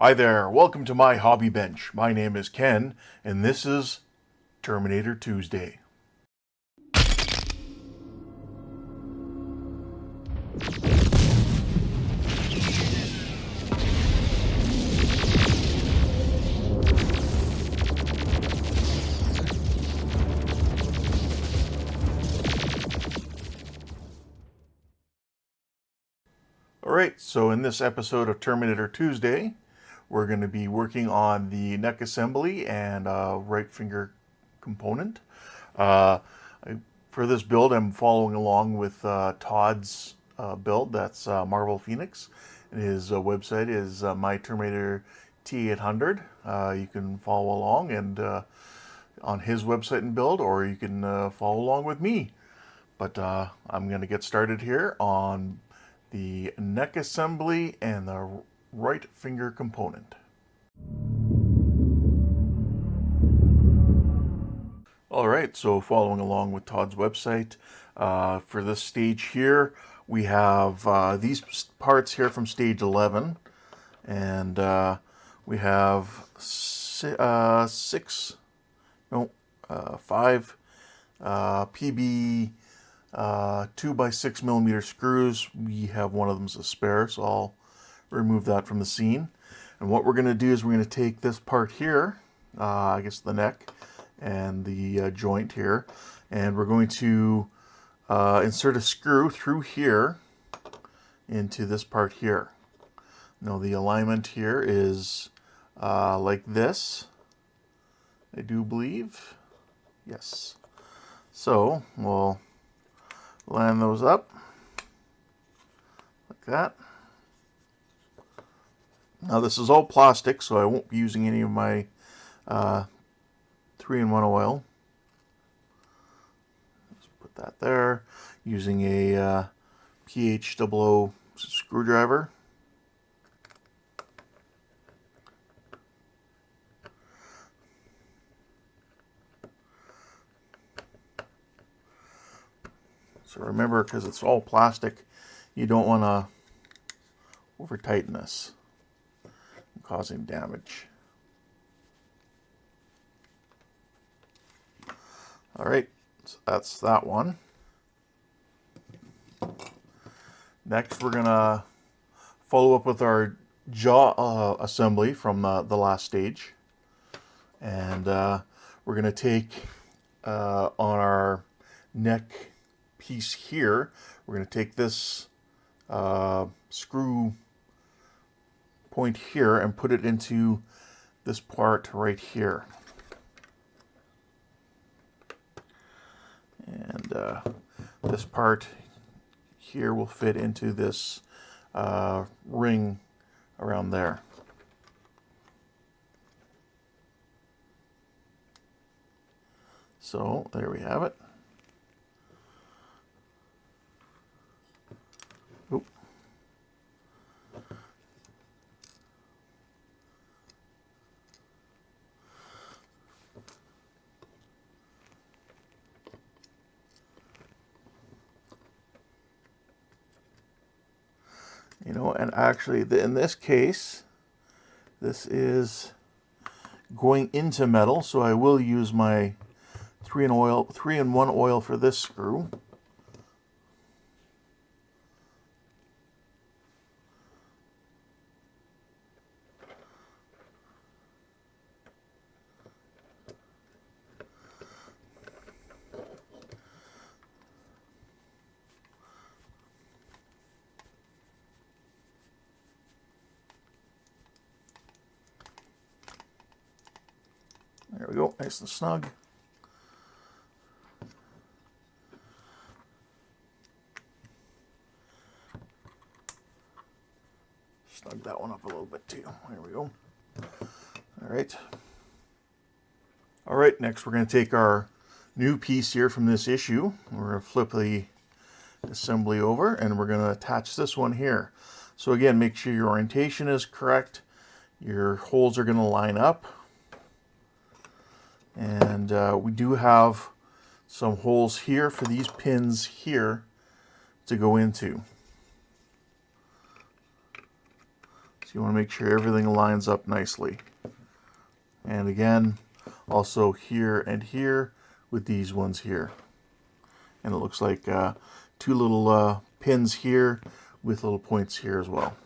Hi there, welcome to my hobby bench. My name is Ken, and this is Terminator Tuesday. Alright, so in this episode of Terminator Tuesday, we're going to be working on the neck assembly and right finger component. For this build, I'm following along with Todd's build. That's Marvel Phoenix. And his website is My Terminator T800. You can follow along and on his website and build, or you can follow along with me. But I'm going to get started here on the neck assembly and the right finger component. Alright, so following along with Todd's website, for this stage here, we have these parts here from stage 11, and we have five PB 2x6mm screws. We have one of them as a spare, so I'll remove that from the scene. And what we're going to do is we're going to take this part here, I guess the neck and the joint here, and we're going to insert a screw through here into this part here. Now the alignment here is like this, I do believe. Yes. So we'll line those up like that. Now this is all plastic, so I won't be using any of my 3-in-1 oil. Just put that there, using a PH00 screwdriver. So remember, because it's all plastic, you don't want to over tighten this, causing damage. Alright, so that's that one. Next we're going to follow up with our jaw assembly from the last stage. And we're going to take on our neck piece here, we're going to take this screw point here and put it into this part right here. And this part here will fit into this ring around there. So there we have it. Oop. You know, and actually in this case, this is going into metal, so I will use my 3-in-1 oil for this screw. There we go, nice and snug. Snug that one up a little bit too. There we go. Alright. Alright, next we're going to take our new piece here from this issue. We're going to flip the assembly over and we're going to attach this one here. So again, make sure your orientation is correct. Your holes are going to line up. And we do have some holes here for these pins here to go into. So you want to make sure everything lines up nicely. And again, also here and here with these ones here. And it looks like two little pins here with little points here as well.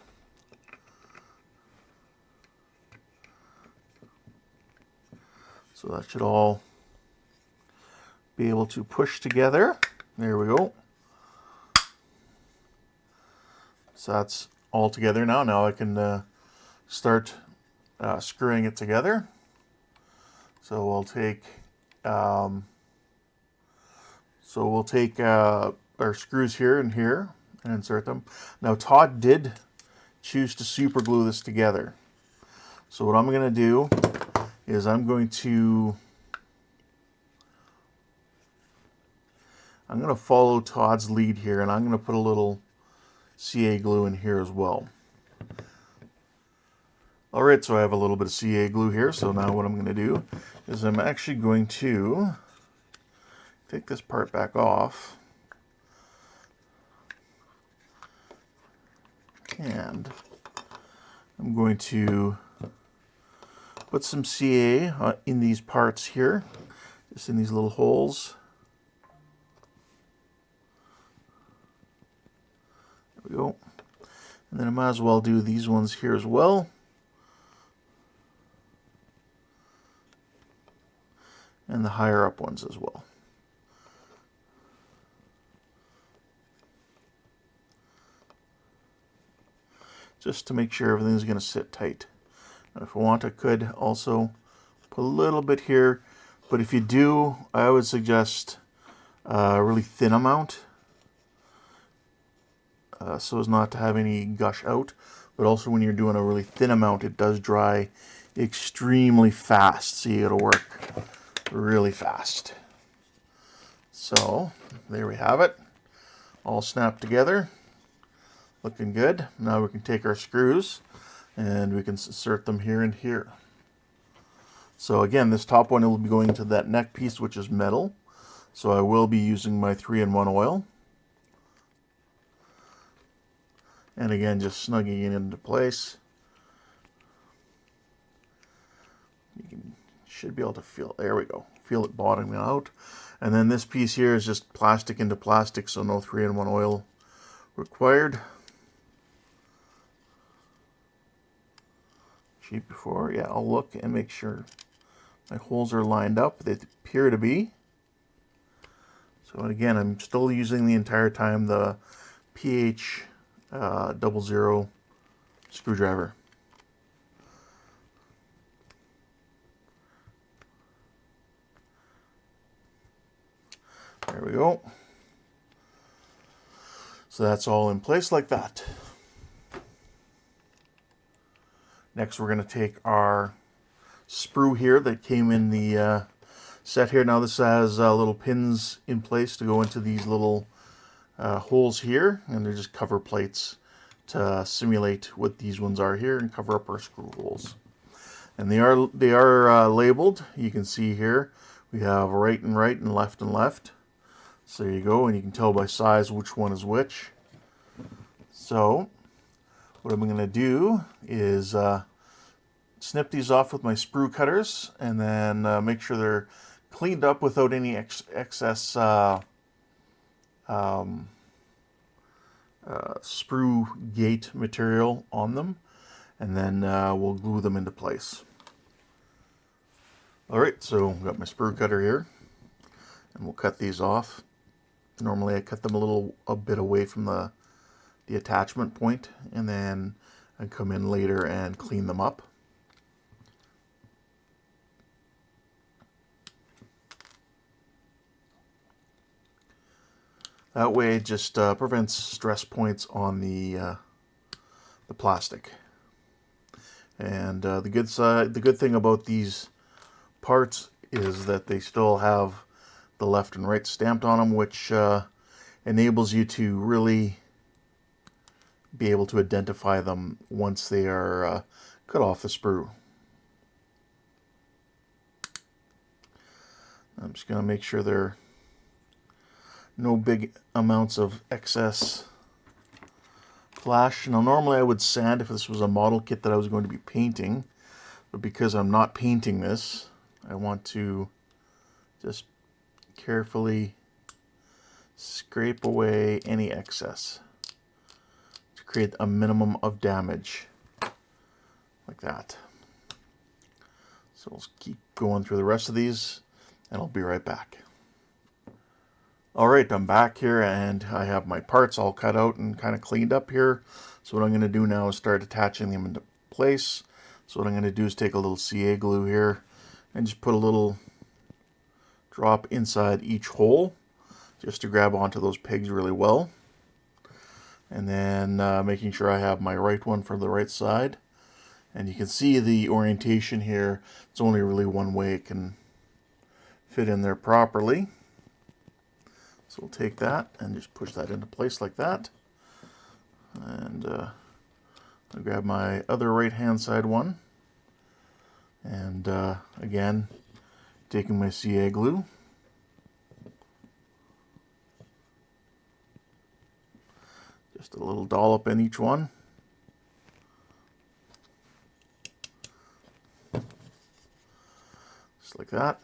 So that should all be able to push together. There we go. So that's all together now. Now I can start screwing it together. So we'll take our screws here and here and insert them. Now Todd did choose to super glue this together. So what I'm going to do is I'm going to follow Todd's lead here, and I'm going to put a little CA glue in here as well. Alright, so I have a little bit of CA glue here, so now what I'm going to do is I'm actually going to take this part back off, and I'm going to put some CA in these parts here, just in these little holes. There we go. And then I might as well do these ones here as well. And the higher up ones as well. Just to make sure everything's going to sit tight. Now, if I want, I could also put a little bit here, but if you do, I would suggest a really thin amount, so as not to have any gush out. But also when you're doing a really thin amount, it does dry extremely fast, so you got to work really fast. So there we have it, all snapped together, looking good. Now we can take our screws and we can insert them here and here. So again, this top one will be going to that neck piece, which is metal. So I will be using my 3-in-1 oil. And again, just snugging it into place. Should be able to feel, there we go, feel it bottoming out. And then this piece here is just plastic into plastic, so no 3-in-1 oil required. Cheap before, yeah, I'll look and make sure my holes are lined up. They appear to be. So again, I'm still using the entire time the PH 00 screwdriver. There we go. So that's all in place like that. Next, we're going to take our sprue here that came in the set here. Now this has little pins in place to go into these little holes here, and they're just cover plates to simulate what these ones are here and cover up our screw holes. And they are labeled. You can see here we have right and left and left. So there you go, and you can tell by size which one is which. So what I'm going to do is snip these off with my sprue cutters, and then make sure they're cleaned up without any excess sprue gate material on them, and then we'll glue them into place. Alright, so I've got my sprue cutter here, and we'll cut these off. Normally I cut them a bit away from the attachment point, and then I come in later and clean them up. That way it just prevents stress points on the plastic. And the good thing about these parts is that they still have the left and right stamped on them, which enables you to really be able to identify them once they are cut off the sprue. I'm just going to make sure there are no big amounts of excess flash. Now normally I would sand if this was a model kit that I was going to be painting, but because I'm not painting this, I want to just carefully scrape away any excess to create a minimum of damage, like that. So we'll keep going through the rest of these, and I'll be right back. Alright, I'm back here, and I have my parts all cut out and kind of cleaned up here. So what I'm going to do now is start attaching them into place. So what I'm going to do is take a little CA glue here and just put a little drop inside each hole just to grab onto those pegs really well. And then making sure I have my right one for the right side. And you can see the orientation here. It's only really one way it can fit in there properly. So we'll take that and just push that into place like that. And I'll grab my other right hand side one. And again, taking my CA glue. Just a little dollop in each one. Just like that.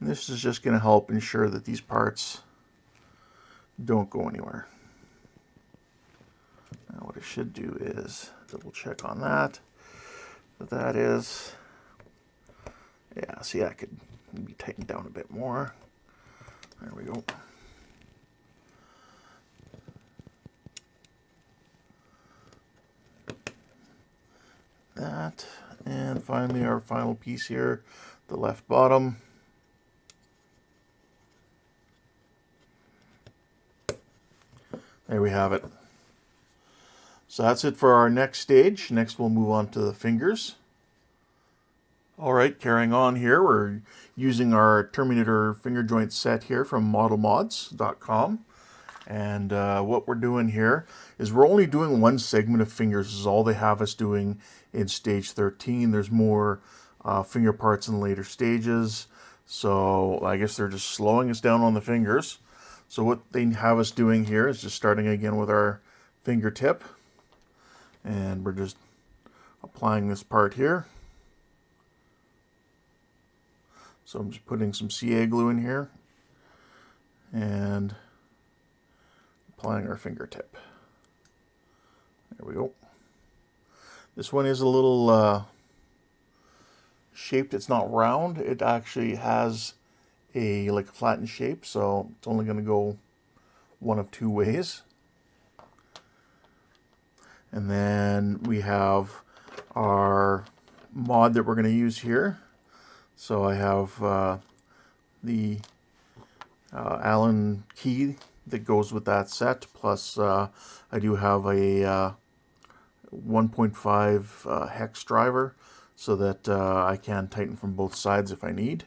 And this is just going to help ensure that these parts don't go anywhere. Now what I should do is double check on that. That is, yeah, see, I could maybe tighten down a bit more. There we go. That, and finally our final piece here, the left bottom. There we have it. So that's it for our next stage. Next we'll move on to the fingers. Alright, carrying on here, we're using our Terminator finger joint set here from modelmods.com. And what we're doing here is we're only doing one segment of fingers. This is all they have us doing in stage 13. There's more finger parts in later stages. So I guess they're just slowing us down on the fingers. So what they have us doing here is just starting again with our fingertip. And we're just applying this part here. So I'm just putting some CA glue in here and applying our fingertip. There we go. This one is a little shaped. It's not round. It actually has a like a flattened shape, so it's only going to go one of two ways. And then we have our mod that we're going to use here. So I have the Allen key that goes with that set, plus I do have a 1.5 hex driver so that I can tighten from both sides if I need.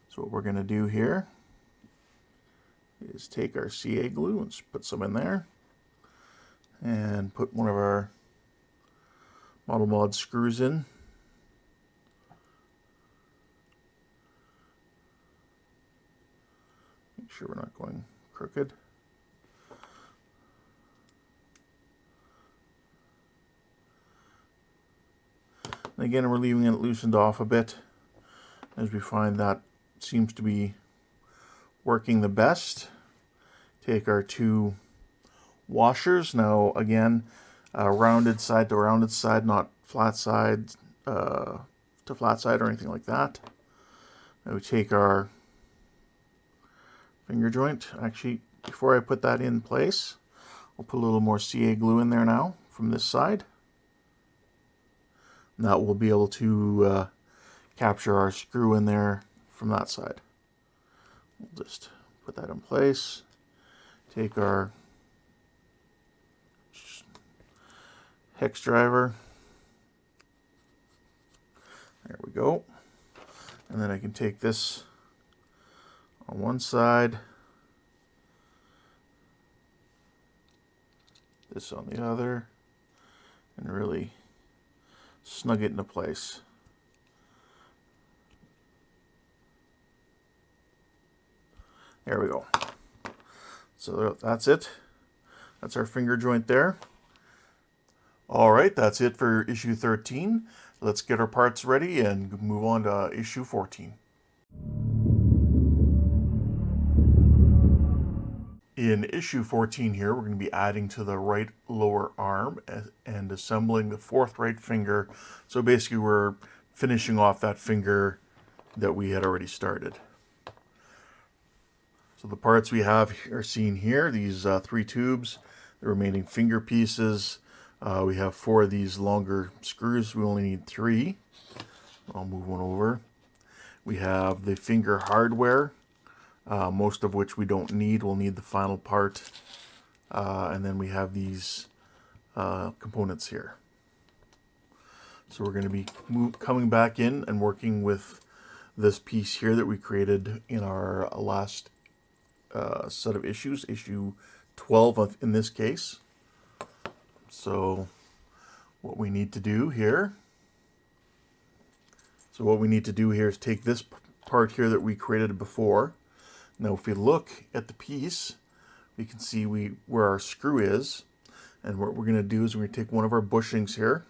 So what we're going to do here is take our CA glue and just put some in there and put one of our Model Mod screws in. Make sure we're not going crooked. And again, we're leaving it loosened off a bit as we find that seems to be working the best. Take our two washers. Now again, rounded side to rounded side, not flat side to flat side or anything like that. Now we take our finger joint. Actually, before I put that in place, I'll put a little more CA glue in there now from this side. And that will be able to capture our screw in there from that side. We'll just put that in place. Take our hex driver. There we go. And then I can take this on one side, this on the other, and really snug it into place. There we go. So that's it. That's our finger joint there. All right, that's it for issue 13. Let's get our parts ready and move on to issue 14. In issue 14 here, we're going to be adding to the right lower arm and assembling the fourth right finger. So basically we're finishing off that finger that we had already started. So the parts we have are seen here, these 3 tubes, the remaining finger pieces. We have 4 of these longer screws. We only need 3. I'll move one over. We have the finger hardware, most of which we don't need. We'll need the final part. And then we have these components here. So we're going to be coming back in and working with this piece here that we created in our last set of issues, issue 12 in this case. So what we need to do here is take this part here that we created before. Now if we look at the piece, we can see where our screw is. And what we're going to do is we're going to take one of our bushings here.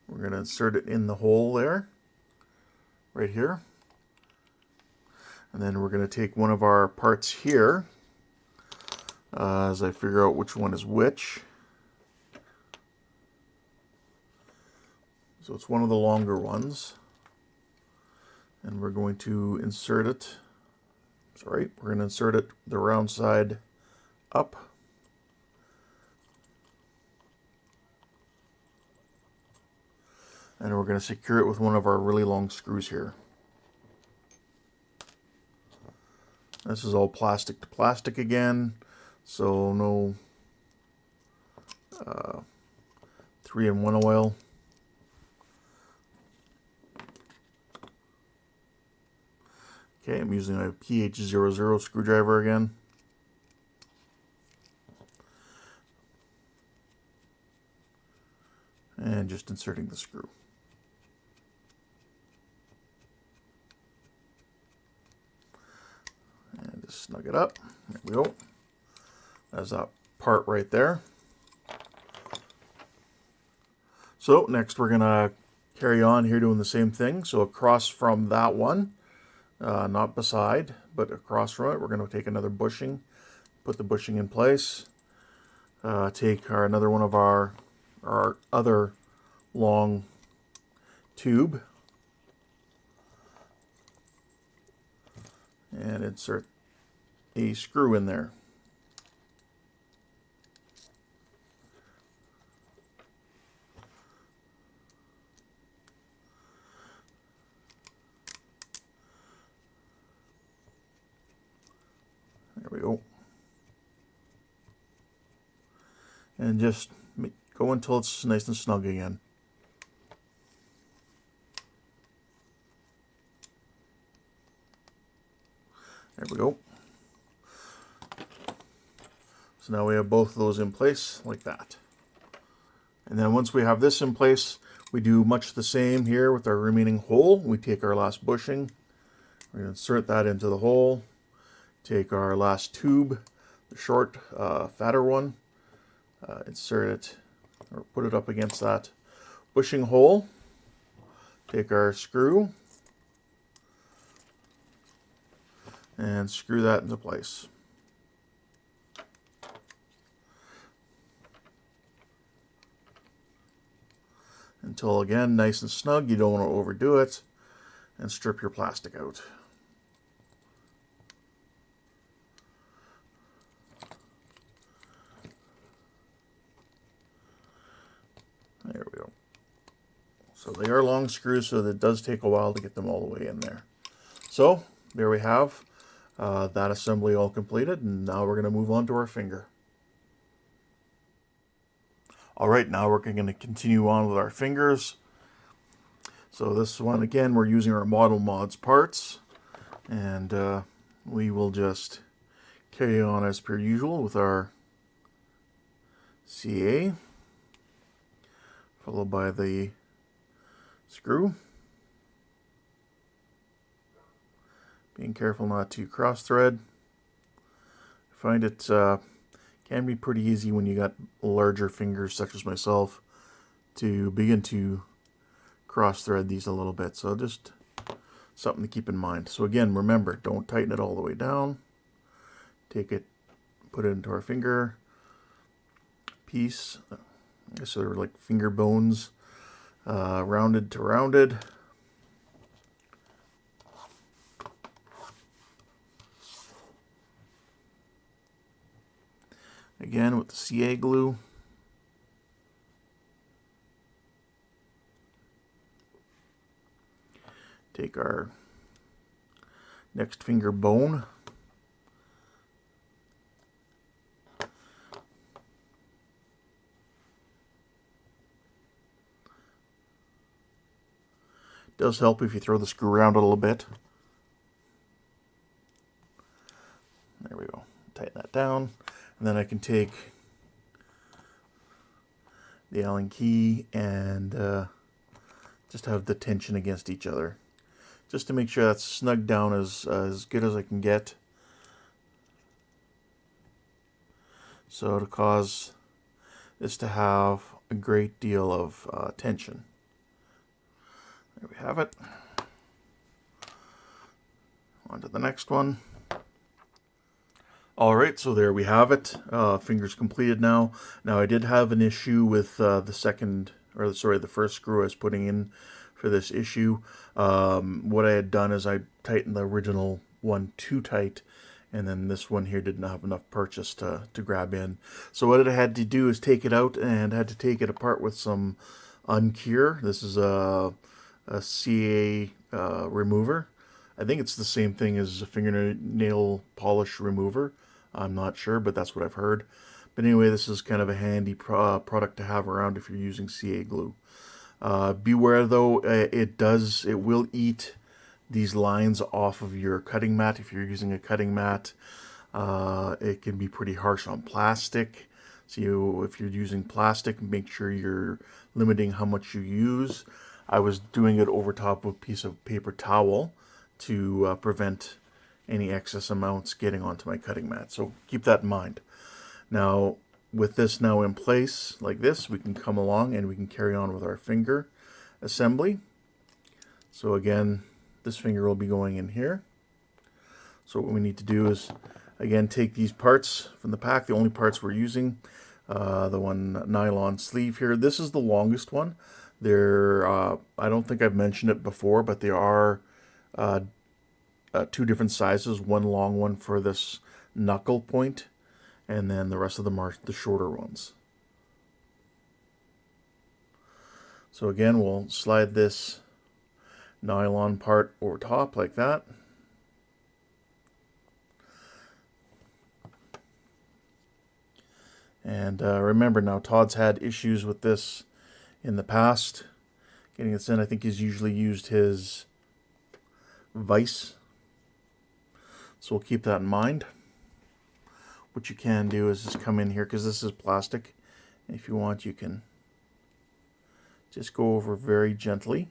We're going to insert it in the hole there, right here. And then we're going to take one of our parts here, as I figure out which one is which. So it's one of the longer ones. And we're going to insert it, we're going to insert it the round side up. And we're going to secure it with one of our really long screws here. This is all plastic to plastic again, so no 3-in-1 oil. Okay, I'm using a PH00 screwdriver again. And just inserting the screw. And just snug it up. There we go. There's that part right there. So next we're going to carry on here doing the same thing. So across from that one, not beside, but across from it, we're going to take another bushing, put the bushing in place, take another one of our other long tube, and insert a screw in there. There we go. And just go until it's nice and snug again. There we go. So now we have both of those in place like that. And then once we have this in place, we do much the same here with our remaining hole. We take our last bushing, we're going to insert that into the hole, take our last tube, the short, fatter one, insert it, or put it up against that bushing hole, take our screw, and screw that into place. Until again, nice and snug, you don't want to overdo it, and strip your plastic out. There we go. So they are long screws, so it does take a while to get them all the way in there. So there we have that assembly all completed, and now we're going to move on to our finger. All right, now we're going to continue on with our fingers. So this one, again, we're using our Model Mods parts, and we will just carry on as per usual with our CA. followed by the screw. Being careful not to cross thread. I find it can be pretty easy when you got larger fingers such as myself to begin to cross thread these a little bit. So just something to keep in mind. So again, remember, don't tighten it all the way down. Take it, put it into our finger piece. So they're like finger bones, rounded to rounded. Again with the CA glue. Take our next finger bone. Does help if you throw the screw around a little bit. There we go. Tighten that down. And then I can take the Allen key and just have the tension against each other. Just to make sure that's snug down as good as I can get. So to cause this to have a great deal of tension. There we have it. On to the next one. Alright, so there we have it. Fingers completed now. Now I did have an issue with the first screw I was putting in for this issue. What I had done is I tightened the original one too tight, and then this one here didn't have enough purchase to grab in. So what I had to do is take it out and had to take it apart with some Uncure. This is a CA remover. I think it's the same thing as a fingernail polish remover. I'm not sure, but that's what I've heard. But anyway, this is kind of a handy product to have around if you're using CA glue. Beware though, it will eat these lines off of your cutting mat. If you're using a cutting mat, it can be pretty harsh on plastic. So if you're using plastic, make sure you're limiting how much you use. I was doing it over top of a piece of paper towel to prevent any excess amounts getting onto my cutting mat. So keep that in mind. Now, with this now in place like this, we can come along and we can carry on with our finger assembly. So again, this finger will be going in here. So what we need to do is, again, take these parts from the pack, the only parts we're using, the one nylon sleeve here. This is the longest one. They're, I don't think I've mentioned it before, but they are two different sizes, one long one for this knuckle point, and then the rest of them are the shorter ones. So again, we'll slide this nylon part over top like that. And remember now, Todd's had issues with this in the past. Getting this in, I think he's usually used his vise. So we'll keep that in mind. What you can do is just come in here, because this is plastic. If you want, you can just go over very gently.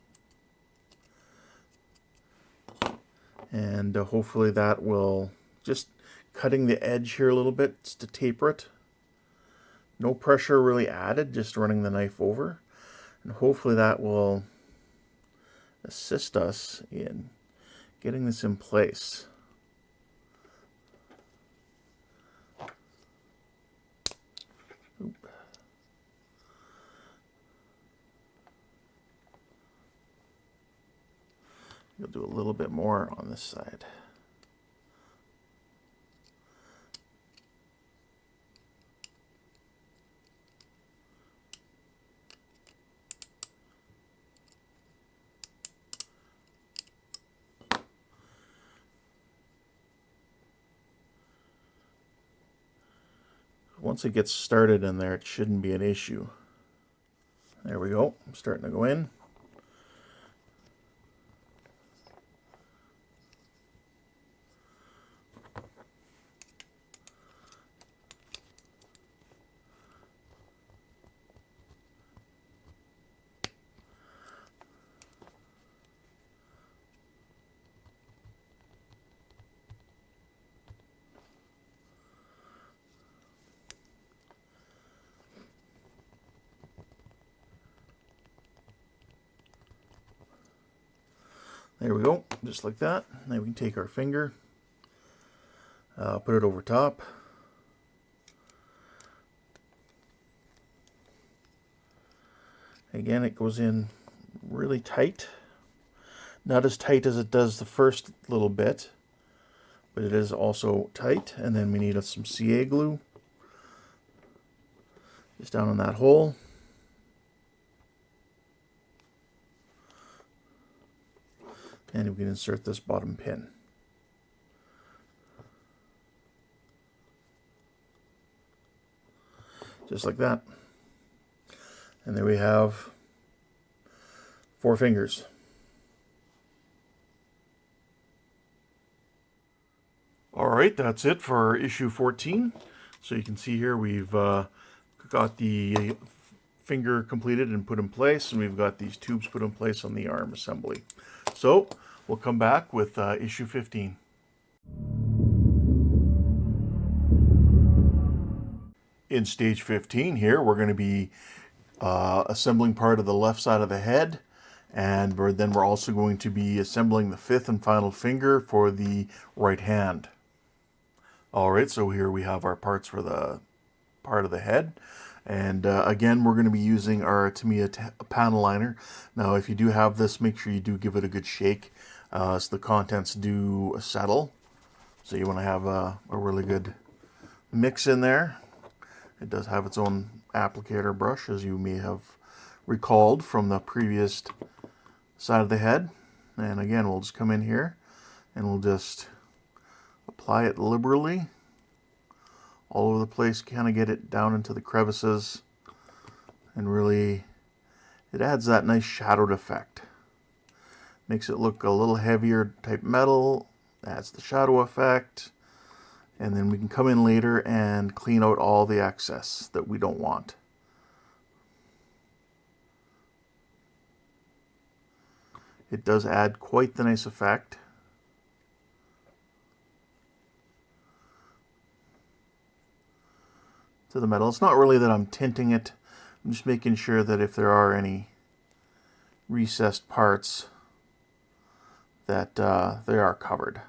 And hopefully that will just cutting the edge here a little bit just to taper it. No pressure really added, just running the knife over. And hopefully that will assist us in getting this in place. You'll do a little bit more on this side. Once it gets started in there, it shouldn't be an issue. There we go. I'm starting to go in. There we go, just like that. Now we can take our finger, put it over top. Again, it goes in really tight. Not as tight as it does the first little bit, but it is also tight. And then we need some CA glue just down in that hole. And we can insert this bottom pin. Just like that. And there we have 4 fingers. Alright, that's it for issue 14. So you can see here we've got the finger completed and put in place, and we've got these tubes put in place on the arm assembly. So we'll come back with issue 15. In stage 15 here, we're going to be assembling part of the left side of the head, and then we're also going to be assembling the 5th and final finger for the right hand. Alright, so here we have our parts for the part of the head. And again, we're going to be using our Tamiya panel liner. Now, if you do have this, make sure you do give it a good shake so the contents do settle. So you want to have a really good mix in there. It does have its own applicator brush, as you may have recalled from the previous side of the head. And again, we'll just come in here and we'll just apply it liberally all over the place, kind of get it down into the crevices, and really it adds that nice shadowed effect. Makes it look a little heavier type metal, adds the shadow effect, and then we can come in later and clean out all the excess that we don't want. It does add quite the nice effect. To the metal. It's not really that I'm tinting it, I'm just making sure that if there are any recessed parts that they are covered.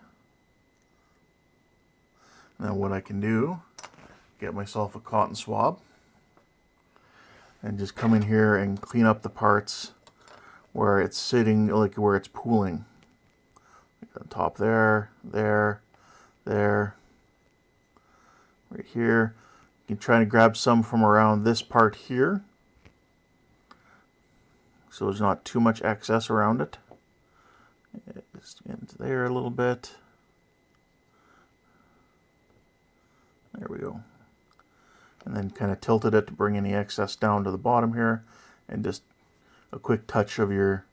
Now what I can do, get myself a cotton swab and just come in here and clean up the parts where it's sitting, like where it's pooling. Like on top there, there, right here. You can try to grab some from around this part here, so there's not too much excess around it. Just into there a little bit. There we go. And then kind of tilted it to bring any excess down to the bottom here, and just a quick touch of your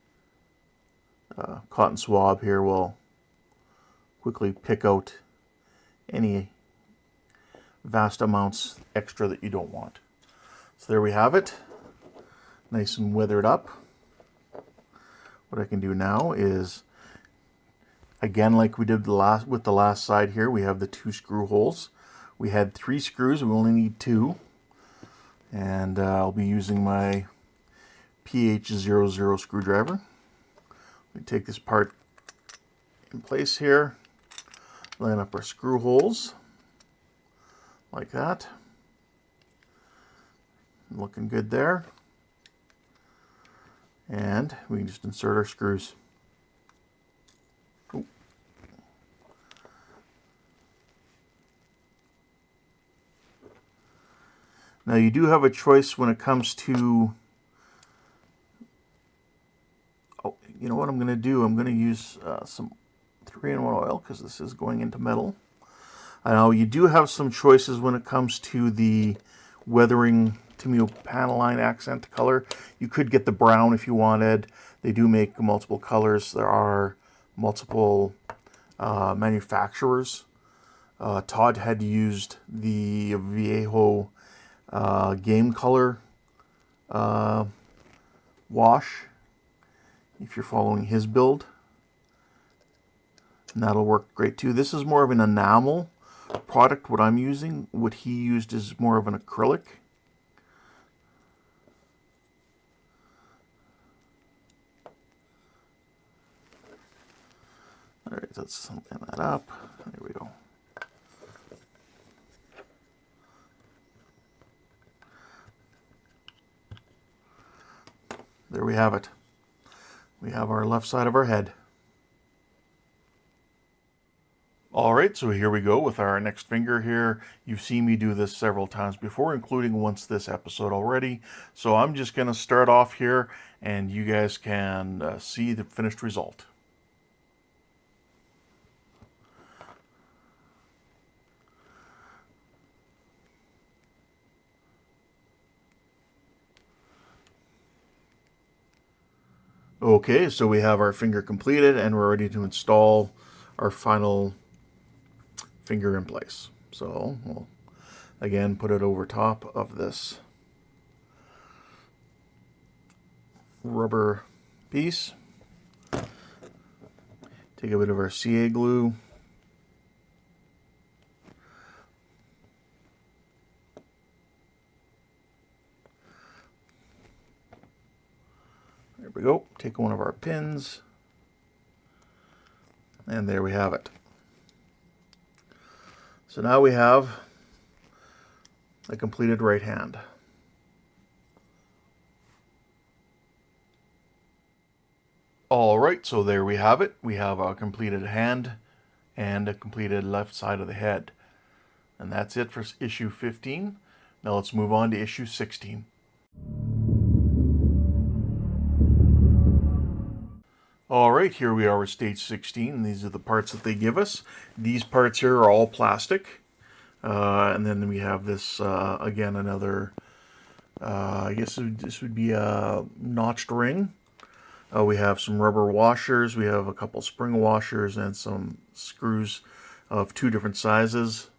cotton swab here will quickly pick out any vast amounts extra that you don't want. So there we have it, nice and weathered up. What I can do now is, again, like we did with the last side here, we have the 2 screw holes. We had 3 screws, we only need 2. And I'll be using my PH00 screwdriver. We take this part in place here, line up our screw holes like that. Looking good there. And we can just insert our screws. Ooh. Now you do have a choice when it comes to, you know what I'm going to do? I'm going to use some 3-in-1 oil, because this is going into metal. Now you do have some choices when it comes to the weathering Tamiya panel line accent color. You could get the brown if you wanted. They do make multiple colors. There are multiple manufacturers. Todd had used the Viejo game color wash if you're following his build, and that'll work great too. This is more of an enamel product. What I'm using, what he used, is more of an acrylic. All right, let's line that up. There we go. There we have it. We have our left side of our head. All right, so here we go with our next finger here. You've seen me do this several times before, including once this episode already. So I'm just going to start off here, and you guys can see the finished result. Okay, so we have our finger completed, and we're ready to install our final finger in place. So we'll again put it over top of this rubber piece. Take a bit of our CA glue. There we go. Take one of our pins. And there we have it. So now we have a completed right hand. All right, so there we have it. We have a completed hand and a completed left side of the head. And that's it for issue 15. Now let's move on to issue 16. All right, here we are with stage 16. These are the parts that they give us. These parts here are all plastic. And then we have this, again, another, I guess this would be a notched ring. We have some rubber washers. We have a couple spring washers and some screws of 2 different sizes.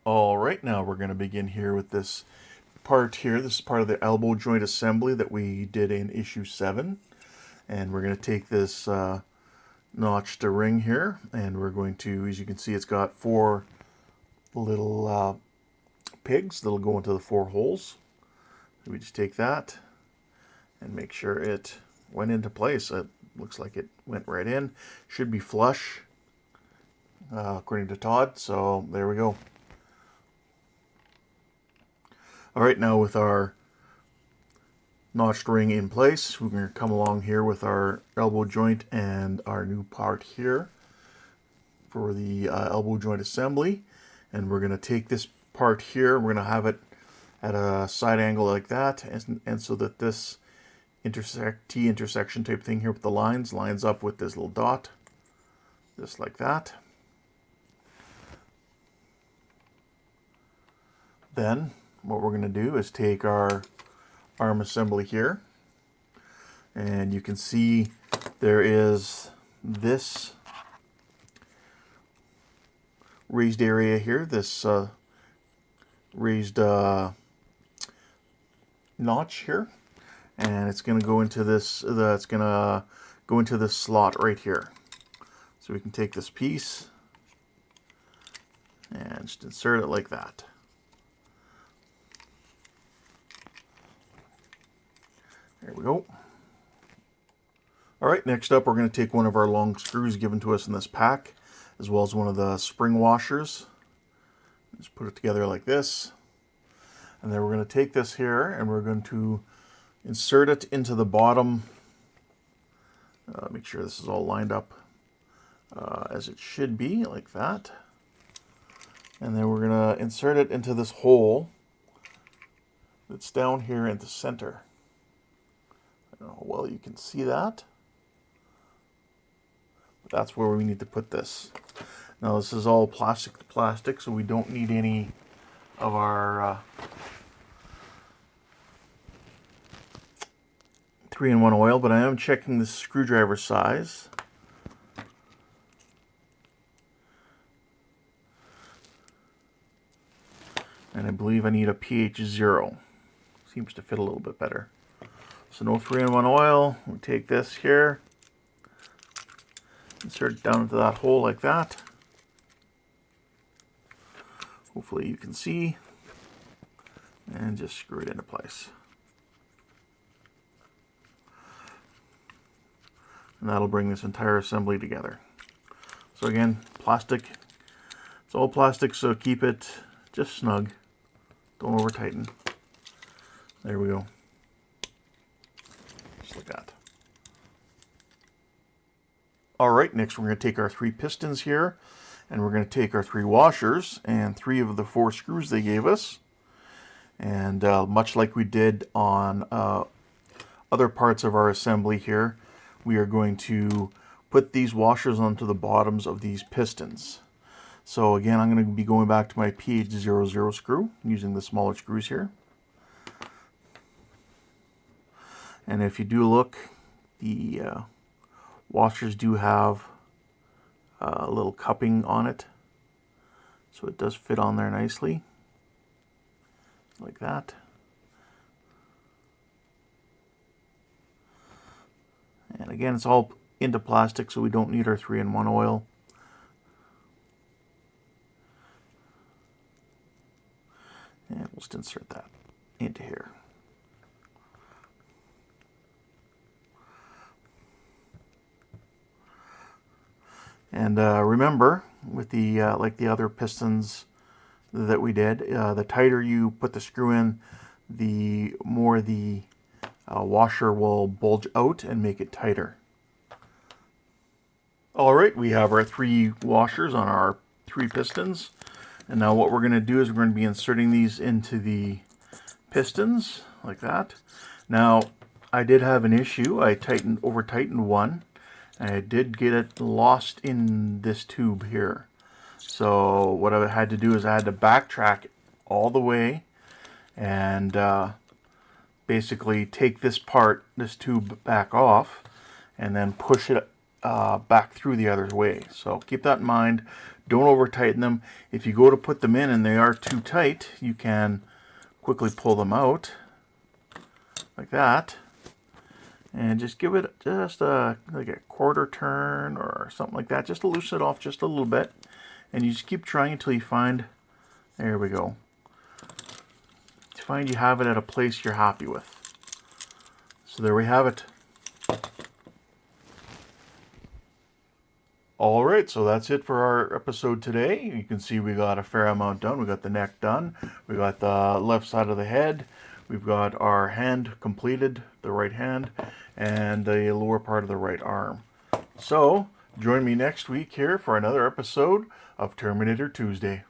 All right, now we're going to begin here with this part here. This is part of the elbow joint assembly that we did in issue 7. And we're going to take this notched ring here, and we're going to, as you can see, it's got 4 little pegs that'll go into the 4 holes. So we just take that and make sure it went into place. It looks like it went right in. Should be flush, according to Todd. So there we go. All right, now with our notched ring in place, we're going to come along here with our elbow joint and our new part here for the elbow joint assembly. And we're going to take this part here, we're going to have it at a side angle like that, and so that this T intersection type thing here with the lines lines up with this little dot, just like that. Then what we're going to do is take our arm assembly here, and you can see there is this raised area here, this raised notch here, and it's going to go into this, it's going to go into this slot right here. So we can take this piece and just insert it like that. There we go. All right, next up we're going to take one of our long screws given to us in this pack, as well as one of the spring washers. Just put it together like this. And then we're going to take this here and we're going to insert it into the bottom. Make sure this is all lined up as it should be, like that. And then we're going to insert it into this hole that's down here in the center. I don't know how well you can see that, but that's where we need to put this. Now this is all plastic to plastic, so we don't need any of our 3-in-1 oil, but I am checking the screwdriver size. And I believe I need a pH 0. Seems to fit a little bit better. So no 3-in-1 oil. We take this here, insert it down into that hole like that. Hopefully you can see. And just screw it into place. and that'll bring this entire assembly together. So again, plastic. It's all plastic, so keep it just snug. Don't over tighten. There we go. Just like that. Alright, next we're going to take our 3 pistons here, and we're going to take our 3 washers and 3 of the 4 screws they gave us. And much like we did on other parts of our assembly here, we are going to put these washers onto the bottoms of these pistons. So again, I'm going to be going back to my PH00 screw, using the smaller screws here. And if you do look, the washers do have a little cupping on it, so it does fit on there nicely, like that. And again, it's all into plastic, so we don't need our 3-in-1 oil. And we'll just insert that into here. And remember, with the like the other pistons that we did, the tighter you put the screw in, the more the washer will bulge out and make it tighter. Alright, we have our 3 washers on our 3 pistons. And now what we're going to do is we're going to be inserting these into the pistons, like that. Now, I did have an issue. I over-tightened one. And I did get it lost in this tube here. So what I had to do is I had to backtrack all the way and basically take this tube back off, and then push it back through the other way. So keep that in mind. Don't over tighten them. If you go to put them in and they are too tight, you can quickly pull them out like that, and just give it just like a quarter turn or something like that, just to loosen it off just a little bit. And you just keep trying until you find, there we go, find you have it at a place you're happy with. So there we have it. Alright, so that's it for our episode today. You can see we got a fair amount done. We got the neck done. We got the left side of the head. We've got our hand completed, the right hand, and the lower part of the right arm. So, join me next week here for another episode of Terminator Tuesday.